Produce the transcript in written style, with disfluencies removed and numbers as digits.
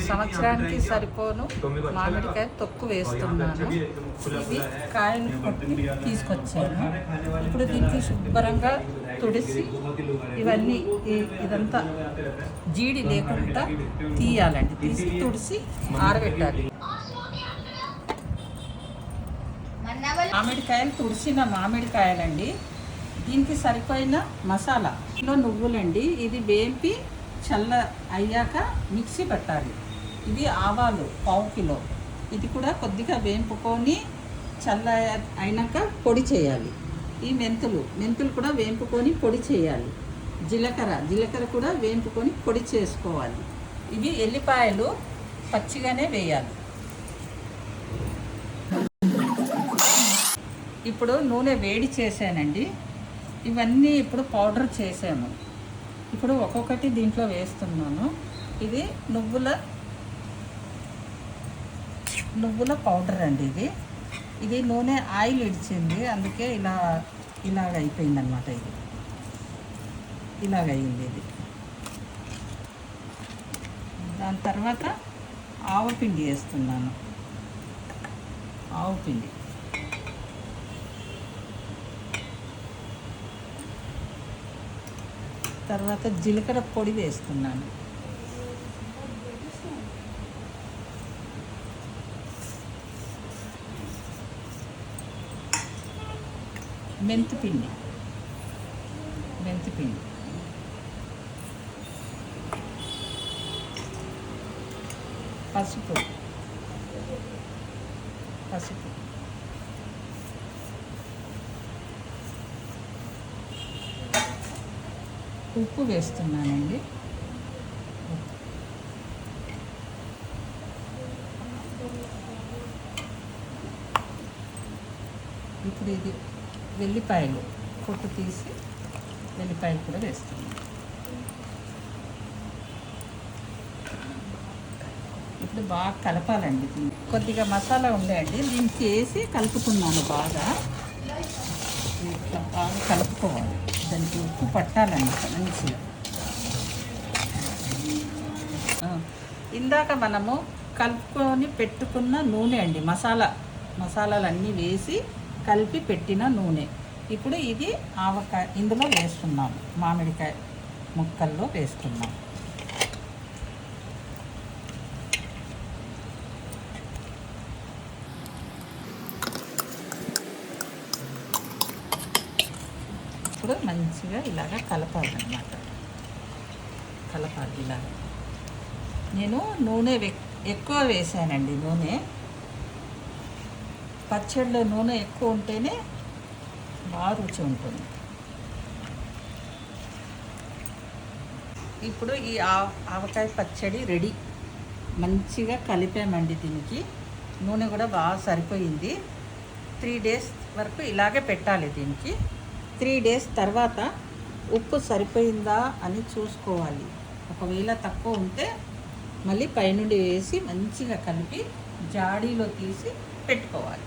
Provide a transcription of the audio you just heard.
సంవత్సరానికి సరిపోను మామిడికాయ తొక్కు వేస్తున్నాను. ఇది కాయలు కొట్టి తీసుకొచ్చాను. ఇప్పుడు దీనికి శుభ్రంగా తుడిసి ఇవన్నీ ఇదంతా జీడి లేకుండా తీయాలండి. తీసి తుడిసి ఆరబెట్టాలి. మామిడికాయలు తుడిసిన మామిడికాయలండి. దీనికి సరిపోయిన మసాలా నువ్వులండి. ఇది వేంపి చల్ల అయ్యాక మిక్సీ పెట్టాలి. ఇది ఆవాలు 1/2 కిలో. ఇది కూడా కొద్దిగా వేంపుకొని చల్ల అయినాక పొడి చేయాలి. ఈ మెంతులు కూడా వేంపుకొని పొడి చేయాలి. జీలకర్ర కూడా వేంపుకొని పొడి చేసుకోవాలి. ఇవి ఎల్లిపాయలు పచ్చిగానే వేయాలి. ఇప్పుడు నూనె వేడి చేశానండి. ఇవన్నీ ఇప్పుడు పౌడర్ చేసాము. ఇప్పుడు ఒక్కొక్కటి దీంట్లో వేస్తున్నాను. ఇది నువ్వుల పౌడర్ అండి. ఇది నూనె ఆయిల్ ఇడిచింది, అందుకే ఇలాగ అయిపోయింది అనమాట. ఇలాగయింది ఇది. దాని తర్వాత ఆవపిండి వేస్తున్నాను. ఆవపిండి తర్వాత జీలకర్ర పొడి వేస్తున్నాను. మెంతిపిండి పసుపు ఉప్పు వేస్తున్నానండి. ఇప్పుడు ఇది వెల్లిపాయలు పొట్టు తీసి వెల్లిపాయలు కూడా వేస్తున్నాను. ఇప్పుడు బాగా కలపాలండి. కొద్దిగా మసాలా ఉండేయండి, దీనికి వేసి కలుపుతున్నాను. బాగా కలుపుకోవాలి. దానికి ఉప్పు పట్టాలండి మంచిగా. ఇందాక మనము కలుపుకొని పెట్టుకున్న నూనె అండి. మసాలాలన్నీ వేసి కలిపి పెట్టిన నూనె. ఇప్పుడు ఇది ఆవకాయ ఇందులో వేస్తున్నాము. మామిడికాయ ముక్కల్లో వేస్తున్నాం. ఇప్పుడు మంచిగా ఇలాగ కలపాలన్నమాట. ఇలాగ. నేను నూనె ఎక్కువ వేసానండి. పచ్చడిలో నూనె ఎక్కువ ఉంటేనే బాగా రుచి ఉంటుంది. ఇప్పుడు ఈ ఆవకాయ పచ్చడి రెడీ. మంచిగా కలిపామండి. దీనికి నూనె కూడా బాగా సరిపోయింది. 3 days వరకు ఇలాగే పెట్టాలి. దీనికి 3 days తర్వాత ఉప్పు సరిపోయిందా అని చూసుకోవాలి. ఒకవేళ తక్కువ ఉంటే మళ్ళీ పైనుండి వేసి మంచిగా కలిపి జాడీలో తీసి పెట్టుకోవాలి.